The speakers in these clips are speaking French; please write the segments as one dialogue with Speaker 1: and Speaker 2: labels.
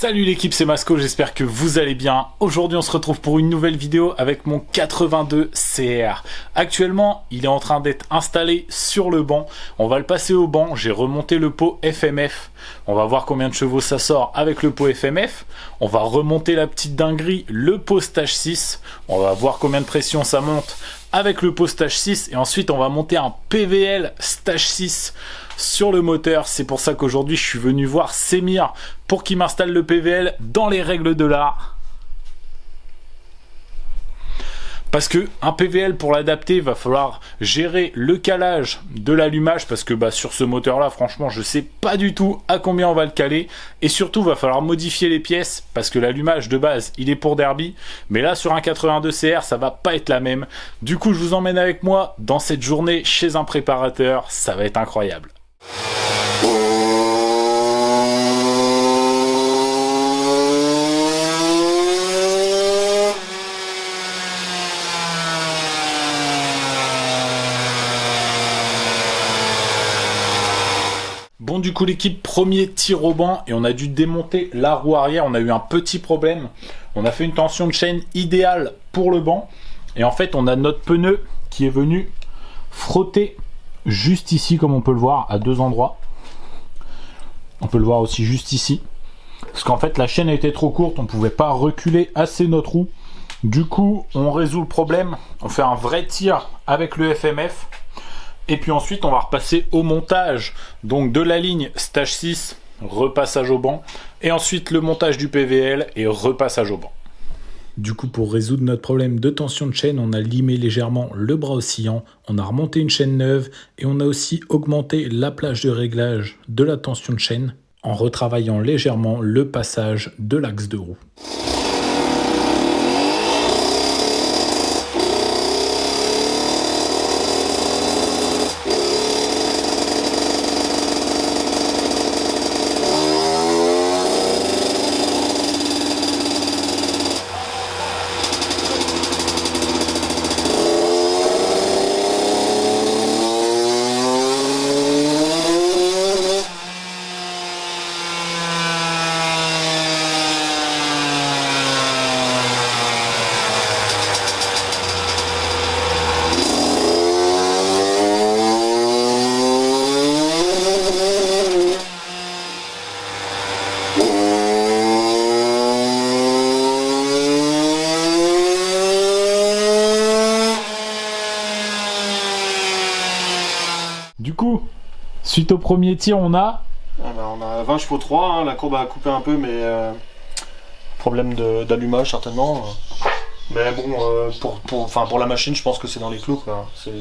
Speaker 1: Salut l'équipe, c'est Masco, j'espère que vous allez bien. Aujourd'hui on se retrouve pour une nouvelle vidéo avec mon 82 CR. Actuellement il est en train d'être installé sur le banc. On va le passer au banc, j'ai remonté le pot FMF. On va voir combien de chevaux ça sort avec le pot FMF. On va remonter la petite dinguerie, le pot stage 6. On va voir combien de pression ça monte avec le pot stage 6. Et ensuite on va monter un PVL stage 6 sur le moteur. C'est pour ça qu'aujourd'hui je suis venu voir Semir pour qu'il m'installe le PVL dans les règles de l'art. Parce que un PVL, pour l'adapter, il va falloir gérer le calage de l'allumage, parce que sur ce moteur là franchement je sais pas du tout à combien on va le caler, et surtout il va falloir modifier les pièces parce que l'allumage de base il est pour derby, mais là sur un 82 CR ça va pas être la même. Du coup je vous emmène avec moi dans cette journée chez un préparateur, ça va être incroyable. Bon, du coup l'équipe, premier tir au banc et on a dû démonter la roue arrière. On a eu un petit problème, on a fait une tension de chaîne idéale pour le banc et en fait on a notre pneu qui est venu frotter juste ici, comme on peut le voir à deux endroits. On peut le voir aussi juste ici, parce qu'en fait la chaîne était trop courte, on pouvait pas reculer assez notre roue. Du coup on résout le problème, on fait un vrai tir avec le FMF. Et puis ensuite on va repasser au montage donc de la ligne stage 6, repassage au banc, et ensuite le montage du PVL et repassage au banc. Du coup, pour résoudre notre problème de tension de chaîne, on a limé légèrement le bras oscillant, on a remonté une chaîne neuve et on a aussi augmenté la plage de réglage de la tension de chaîne en retravaillant légèrement le passage de l'axe de roue. Du coup, suite au premier tir, on a
Speaker 2: 20 chevaux 3, hein, la courbe a coupé un peu, mais problème d'allumage certainement. Mais bon, pour la machine, je pense que c'est dans les clous, quoi. C'est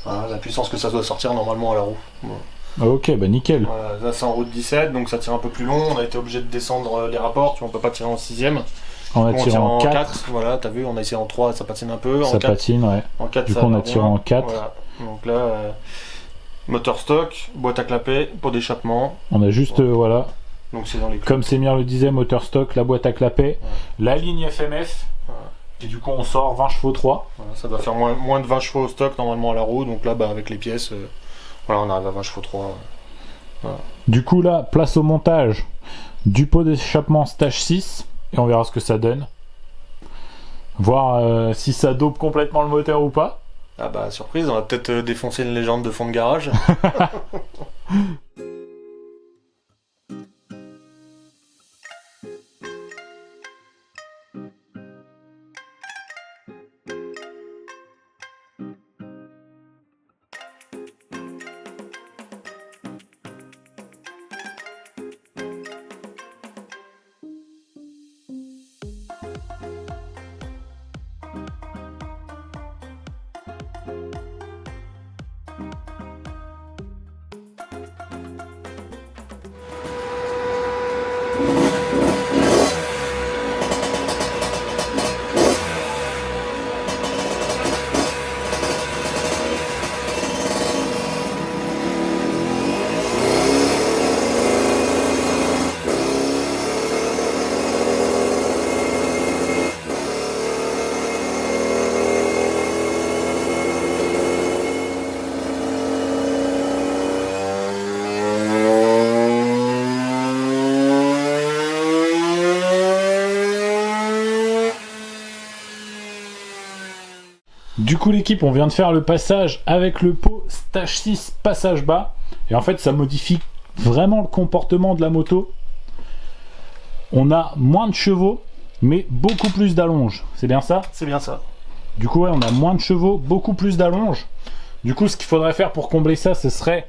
Speaker 2: voilà, la puissance que ça doit sortir normalement à la roue. Voilà.
Speaker 1: Ok, bah nickel.
Speaker 2: Voilà, là c'est en route 17, donc ça tire un peu plus long. On a été obligé de descendre les rapports, on peut pas tirer en 6ème.
Speaker 1: On a tiré en 4.
Speaker 2: Voilà, t'as vu, on a essayé en 3, ça patine un peu.
Speaker 1: Ça patine, ouais.
Speaker 2: En 4,
Speaker 1: du coup, on a tiré en 4.
Speaker 2: Voilà. Donc là, moteur stock, boîte à clapet, pot d'échappement.
Speaker 1: On a juste, voilà.
Speaker 2: Donc c'est dans les clous.
Speaker 1: Comme Semir le disait, moteur stock, la boîte à clapet, la ligne FMF. Et du coup, on sort 20 chevaux 3.
Speaker 2: Voilà, ça doit faire moins de 20 chevaux au stock normalement à la roue. Donc là, avec les pièces, voilà, on arrive à 20 chevaux 3. Voilà.
Speaker 1: Du coup, là, place au montage du pot d'échappement stage 6. Et on verra ce que ça donne. Voir si ça dope complètement le moteur ou pas.
Speaker 2: Ah bah surprise, on va peut-être défoncer une légende de fond de garage.
Speaker 1: Du coup l'équipe, on vient de faire le passage avec le pot Stage 6 passage bas. Et en fait ça modifie vraiment le comportement de la moto. On a moins de chevaux, mais beaucoup plus d'allonge. C'est bien ça?
Speaker 2: C'est bien ça.
Speaker 1: Du coup ouais, on a moins de chevaux, beaucoup plus d'allonge. Du coup ce qu'il faudrait faire pour combler ça, ce serait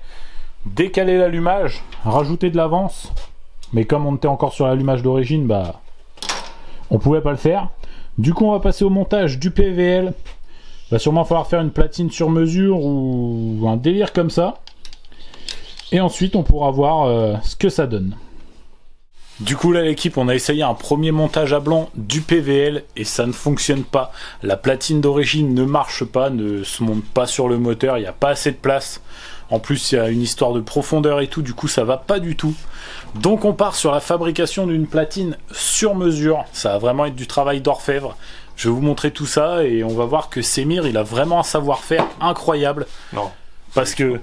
Speaker 1: décaler l'allumage, rajouter de l'avance. Mais comme on était encore sur l'allumage d'origine, bah on pouvait pas le faire. Du coup on va passer au montage du PVL. Va sûrement falloir faire une platine sur mesure ou un délire comme ça. Et ensuite on pourra voir ce que ça donne. Du coup là l'équipe, on a essayé un premier montage à blanc du PVL et ça ne fonctionne pas. La platine d'origine ne marche pas, ne se monte pas sur le moteur, il n'y a pas assez de place. En plus il y a une histoire de profondeur et tout, du coup ça va pas du tout. Donc on part sur la fabrication d'une platine sur mesure. Ça va vraiment être du travail d'orfèvre. Je vais vous montrer tout ça et on va voir que Semir il a vraiment un savoir-faire incroyable.
Speaker 2: Non.
Speaker 1: Parce que...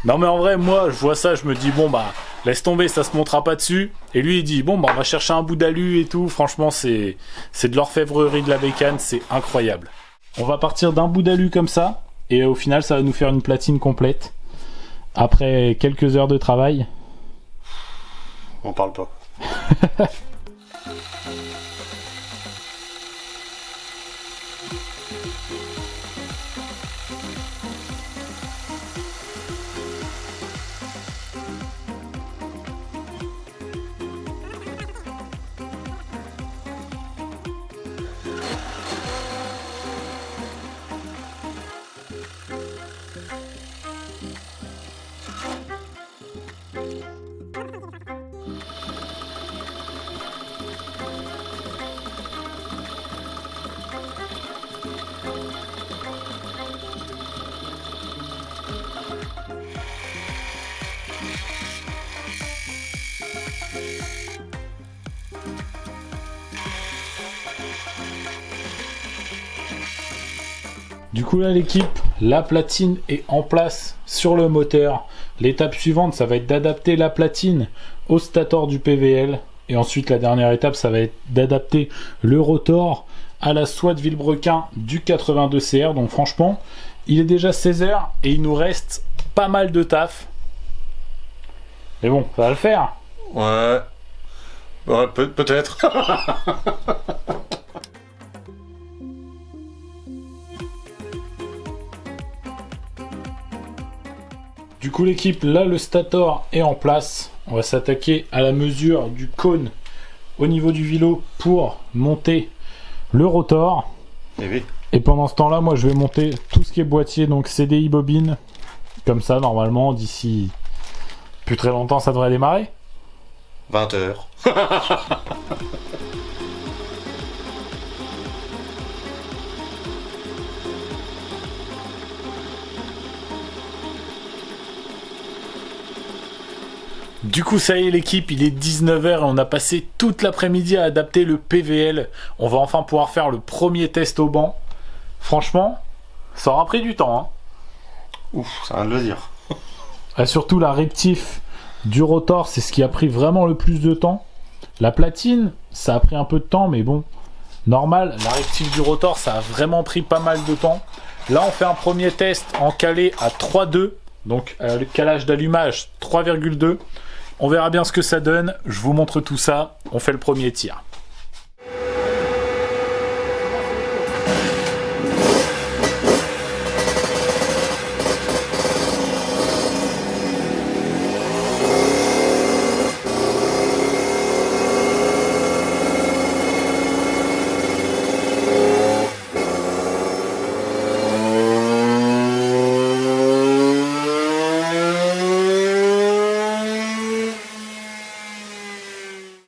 Speaker 1: non mais en vrai moi je vois ça, je me dis bon bah laisse tomber, ça se montera pas dessus. Et lui il dit bon bah on va chercher un bout d'alu et tout. Franchement c'est de l'orfèvrerie de la bécane, c'est incroyable. On va partir d'un bout d'alu comme ça et au final ça va nous faire une platine complète. Après quelques heures de travail.
Speaker 2: On parle pas.
Speaker 1: Du coup là l'équipe, la platine est en place sur le moteur. L'étape suivante ça va être d'adapter la platine au stator du PVL. Et ensuite la dernière étape ça va être d'adapter le rotor à la Swat Villebrequin du 82 CR. Donc franchement il est déjà 16h et il nous reste pas mal de taf. Mais bon, ça va le faire.
Speaker 2: Ouais. Ouais, peut-être.
Speaker 1: Du coup l'équipe, là le stator est en place. On va s'attaquer à la mesure du cône au niveau du vélo pour monter le rotor.
Speaker 2: Et oui.
Speaker 1: Et pendant ce temps-là, moi je vais monter tout ce qui est boîtier, donc CDI bobine. Comme ça, normalement, d'ici plus très longtemps, ça devrait démarrer.
Speaker 2: 20h.
Speaker 1: Du coup ça y est l'équipe, il est 19h et on a passé toute l'après-midi à adapter le PVL. On va enfin pouvoir faire le premier test au banc. Franchement, ça aura pris du temps. Hein.
Speaker 2: Ouf, ça vient de le dire.
Speaker 1: Et surtout la rectif du rotor, c'est ce qui a pris vraiment le plus de temps. La platine, ça a pris un peu de temps, mais bon, normal. La rectif du rotor, ça a vraiment pris pas mal de temps. Là on fait un premier test en calé à 3,2. Donc le calage d'allumage 3,2. On verra bien ce que ça donne, je vous montre tout ça, on fait le premier tir.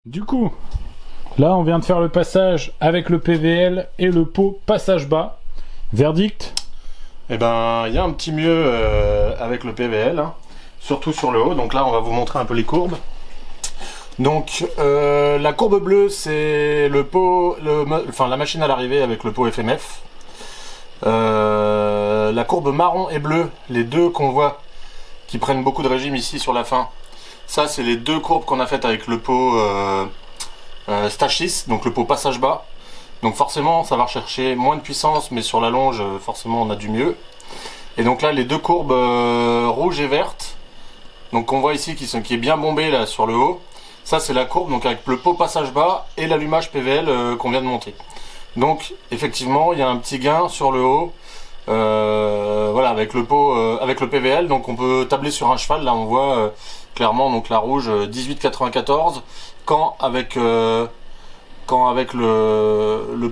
Speaker 1: Du coup, là on vient de faire le passage avec le PVL et le pot passage bas. Verdict?
Speaker 2: Eh ben, il y a un petit mieux avec le PVL, hein, surtout sur le haut. Donc là, on va vous montrer un peu les courbes. Donc, la courbe bleue, c'est le pot, la machine à l'arrivée avec le pot FMF. La courbe marron et bleue, les deux qu'on voit qui prennent beaucoup de régime ici sur la fin. Ça, c'est les deux courbes qu'on a faites avec le pot Stage 6, donc le pot passage bas. Donc forcément, ça va rechercher moins de puissance, mais sur la longe, forcément, on a du mieux. Et donc là, les deux courbes rouges et vertes, donc qu'on voit ici, qui est bien bombée là sur le haut, ça c'est la courbe donc avec le pot passage bas et l'allumage PVL qu'on vient de monter. Donc effectivement, il y a un petit gain sur le haut, voilà, avec le pot, avec le PVL. Donc on peut tabler sur un cheval. Là, on voit clairement donc la rouge 18,94 quand avec le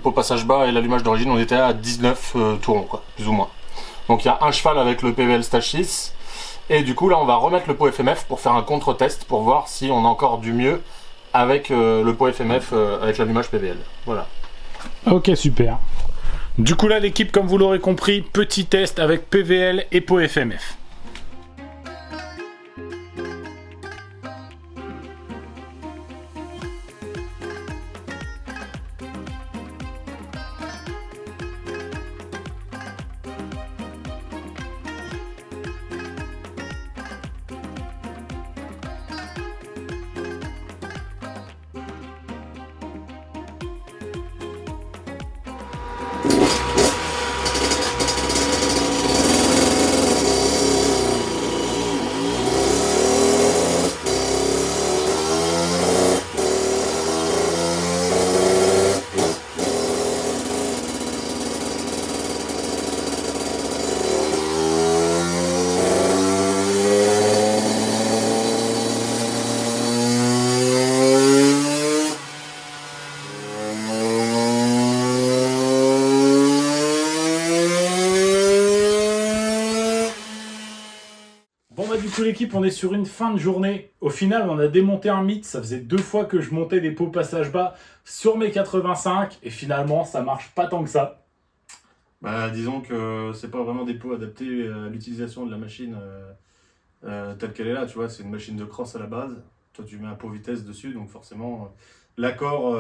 Speaker 2: pot passage bas et l'allumage d'origine, on était à 19 tourons, quoi, plus ou moins. Donc il y a un cheval avec le PVL stage 6. Et du coup, là, on va remettre le pot FMF pour faire un contre-test pour voir si on a encore du mieux avec le pot FMF avec l'allumage PVL. Voilà.
Speaker 1: Ok, super. Du coup, là, l'équipe, comme vous l'aurez compris, petit test avec PVL et pot FMF. Bon bah du coup l'équipe, on est sur une fin de journée. Au final, on a démonté un mythe. Ça faisait 2 fois que je montais des pots passage bas sur mes 85 et finalement ça marche pas tant que ça.
Speaker 2: Bah, disons que c'est pas vraiment des pots adaptés à l'utilisation de la machine telle qu'elle est là, tu vois. C'est une machine de cross à la base. Toi, tu mets un pot vitesse dessus, donc forcément, l'accord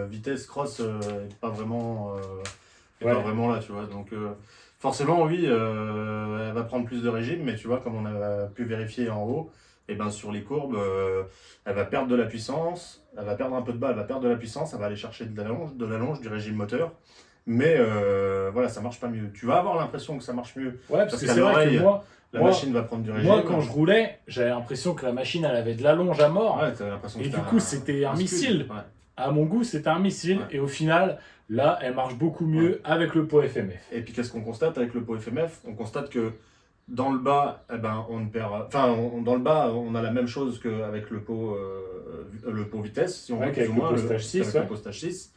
Speaker 2: vitesse cross est pas vraiment, pas vraiment là, tu vois. Donc, forcément, oui, elle va prendre plus de régime, mais tu vois, comme on a pu vérifier en haut, et ben sur les courbes, elle va perdre de la puissance, elle va perdre un peu de bas, elle va perdre de la puissance, elle va aller chercher de la longe, du régime moteur. Mais voilà, ça marche pas mieux. Tu vas avoir l'impression que ça marche mieux.
Speaker 1: Ouais, parce que c'est vrai que
Speaker 2: la machine va prendre du régime.
Speaker 1: Moi, quand je roulais, j'avais l'impression que la machine, elle avait de la longe à mort.
Speaker 2: Ouais, t'avais l'impression que
Speaker 1: et du coup, c'était un missile.
Speaker 2: Ouais.
Speaker 1: À mon goût, c'était un missile.
Speaker 2: Ouais.
Speaker 1: Et au final, là, elle marche beaucoup mieux avec le pot FMF.
Speaker 2: Et puis, qu'est-ce qu'on constate avec le pot FMF? On constate que dans le bas, eh ben, on ne perd. Enfin, dans le bas, on a la même chose qu'avec le pot vitesse, si on veut, plus ou moins,
Speaker 1: le stage 6.
Speaker 2: le pot stage 6.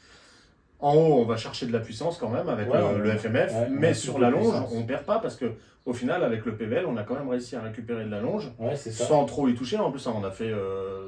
Speaker 2: En haut, on va chercher de la puissance quand même avec le FMF, mais sur la longe, on ne perd pas parce que au final, avec le PVL, on a quand même réussi à récupérer de la longe sans trop y toucher. En plus, on a fait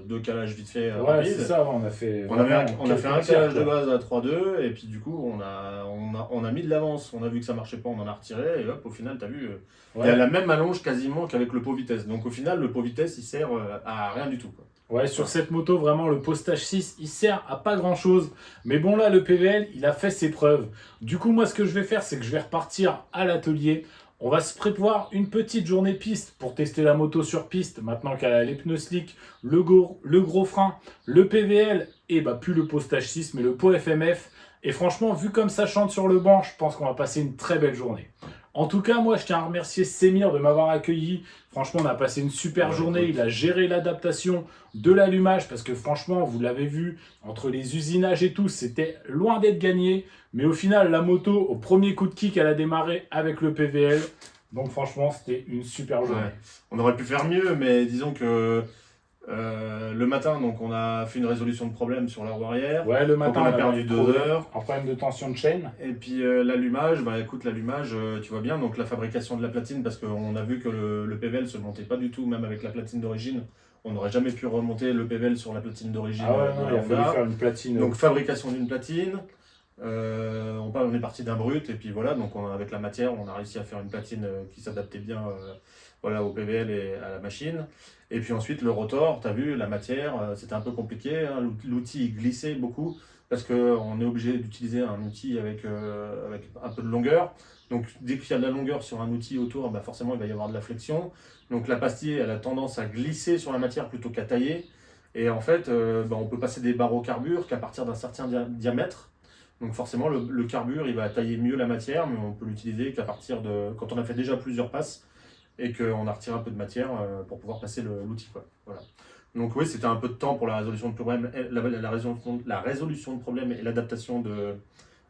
Speaker 2: 2 calages vite fait rapides.
Speaker 1: C'est ça, on a fait
Speaker 2: un calage de base à 3-2 et puis du coup, on a mis de l'avance. On a vu que ça marchait pas, on en a retiré et hop, au final, tu as vu, il y a la même allonge quasiment qu'avec le pot vitesse. Donc au final, le pot vitesse, il sert à rien du tout, quoi.
Speaker 1: Ouais, sur cette moto, vraiment, le postage 6, il sert à pas grand-chose. Mais bon, là, le PVL, il a fait ses preuves. Du coup, moi, ce que je vais faire, c'est que je vais repartir à l'atelier. On va se prévoir une petite journée piste pour tester la moto sur piste. Maintenant qu'elle a les pneus slick, le gros frein, le PVL et plus le postage 6, mais le pot FMF. Et franchement, vu comme ça chante sur le banc, je pense qu'on va passer une très belle journée. En tout cas, moi, je tiens à remercier Semir de m'avoir accueilli. Franchement, on a passé une super journée. Il a géré l'adaptation de l'allumage parce que franchement, vous l'avez vu, entre les usinages et tout, c'était loin d'être gagné. Mais au final, la moto, au premier coup de kick, elle a démarré avec le PVL. Donc franchement, c'était une super journée.
Speaker 2: Ouais. On aurait pu faire mieux, mais disons que le matin, donc on a fait une résolution de problème sur la roue arrière.
Speaker 1: Ouais, le matin,
Speaker 2: on a perdu 2 heures.
Speaker 1: Un problème de tension de chaîne.
Speaker 2: Et puis l'allumage, écoute, l'allumage, tu vois bien, donc la fabrication de la platine, parce qu'on a vu que le PVL se montait pas du tout, même avec la platine d'origine. On n'aurait jamais pu remonter le PVL sur la platine d'origine.
Speaker 1: Ah ouais, non, il a fallu faire une platine.
Speaker 2: Donc fabrication d'une platine. On est parti d'un brut et puis voilà, donc avec la matière on a réussi à faire une platine qui s'adaptait bien au PVL et à la machine. Et puis ensuite le rotor, tu as vu la matière, c'était un peu compliqué, hein, l'outil glissait beaucoup parce qu'on est obligé d'utiliser un outil avec un peu de longueur. Donc dès qu'il y a de la longueur sur un outil autour, forcément il va y avoir de la flexion. Donc la pastille elle a tendance à glisser sur la matière plutôt qu'à tailler. Et en fait on peut passer des barreaux carbure qu'à partir d'un certain diamètre.
Speaker 3: Donc forcément, le carbure, il va tailler mieux la matière, mais on peut l'utiliser qu'à partir de quand on a fait déjà plusieurs passes et qu'on a retiré un peu de matière pour pouvoir passer l'outil, quoi. Voilà. Donc oui, c'était un peu de temps pour la résolution de problème, la résolution de problème et l'adaptation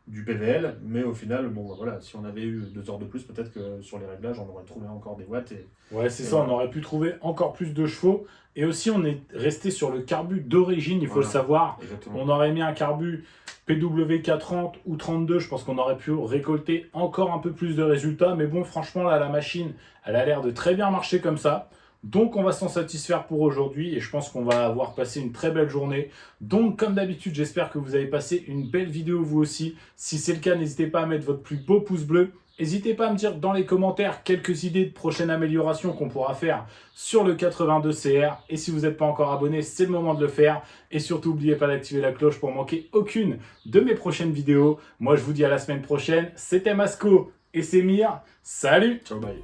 Speaker 3: du PVL, mais au final, bon, bah, voilà, si on avait eu 2 heures de plus, peut-être que sur les réglages, on aurait trouvé encore des watts.
Speaker 1: Ouais, c'est ça, on aurait pu trouver encore plus de chevaux. Et aussi, on est resté sur le carbu d'origine, il faut le savoir.
Speaker 3: Exactement.
Speaker 1: On aurait mis un carbu PWK30 ou 32, je pense qu'on aurait pu récolter encore un peu plus de résultats. Mais bon, franchement, là, la machine, elle a l'air de très bien marcher comme ça. Donc, on va s'en satisfaire pour aujourd'hui et je pense qu'on va avoir passé une très belle journée. Donc, comme d'habitude, j'espère que vous avez passé une belle vidéo vous aussi. Si c'est le cas, n'hésitez pas à mettre votre plus beau pouce bleu. N'hésitez pas à me dire dans les commentaires quelques idées de prochaines améliorations qu'on pourra faire sur le 82CR. Et si vous n'êtes pas encore abonné, c'est le moment de le faire. Et surtout, n'oubliez pas d'activer la cloche pour manquer aucune de mes prochaines vidéos. Moi, je vous dis à la semaine prochaine. C'était Masco et c'est Mir. Salut!
Speaker 3: Ciao, bye.